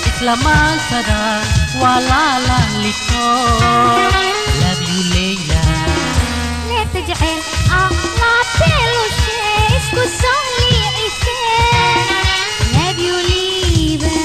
Islaman sada walala lito love you Leila ليه تجعل أغلاطي وشي اسكو صالي عيسين love you Leila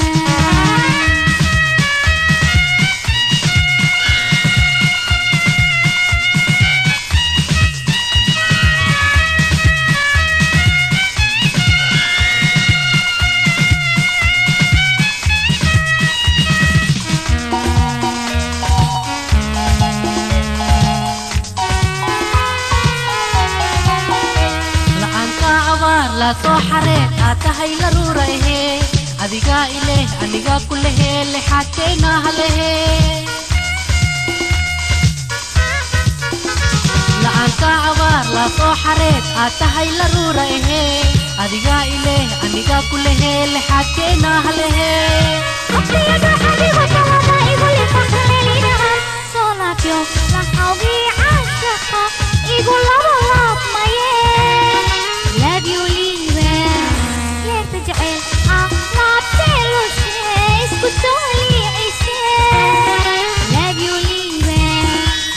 la soo xareed aad tahay la ruurahe adiga ileh aniga kulehe lexaadkayna halehe la'aanta abaar la soo xareed aad tahay la ruurahe adiga ileh aniga kulehe lexaadkayna halehe أطيب حبيبة وضائب لفخرين صلاة لحوغي عاشقة يقول الله ما love you Leila ليه تجعل أغلاطي وشي اسكو صالي عيسين love you Leila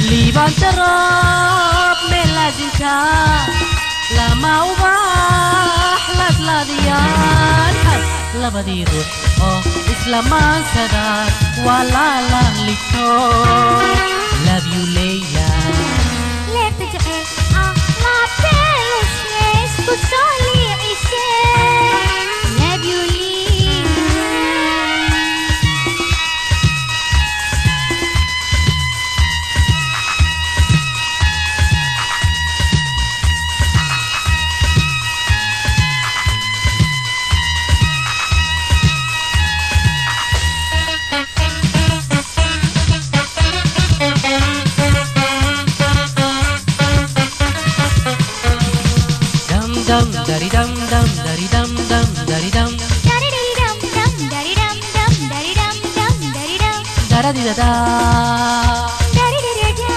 liban tarab melazika lama ubah ladladiyaan labadii ruux oo islamaan sada walaala lito love you Leila ليه تجعل أغلاطي وشي اسكو صالي عيسين love you Leila dam dari dam dam dari dam dam dari dam dari dam dam dari dam dam dari dam dam dari dam dara di da dari dam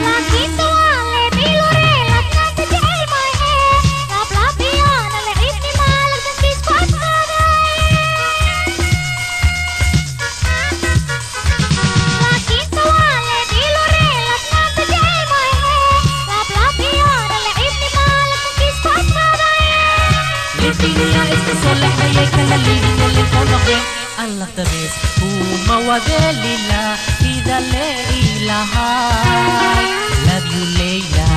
lagi soale bilore latna tejel mai lap lap yana leibni malak kis kwat lagi soale bilore latna tejel mai lap lap yana leibni malak kis kwat للدنيا استصلح بيك للي اللي فوقه الله تبيس وما وذل لا إذا لا إله love you Leila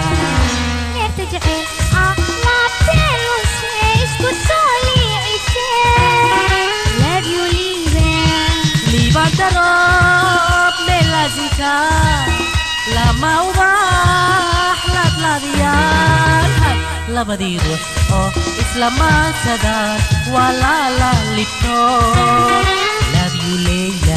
ليه تجعل أغلاطي وشي اسكو صالي عيسين love you Leila liban tarab melazika lama ubah ladladiyaan labadii ruux oo islamaan sada walaala lito love you Leila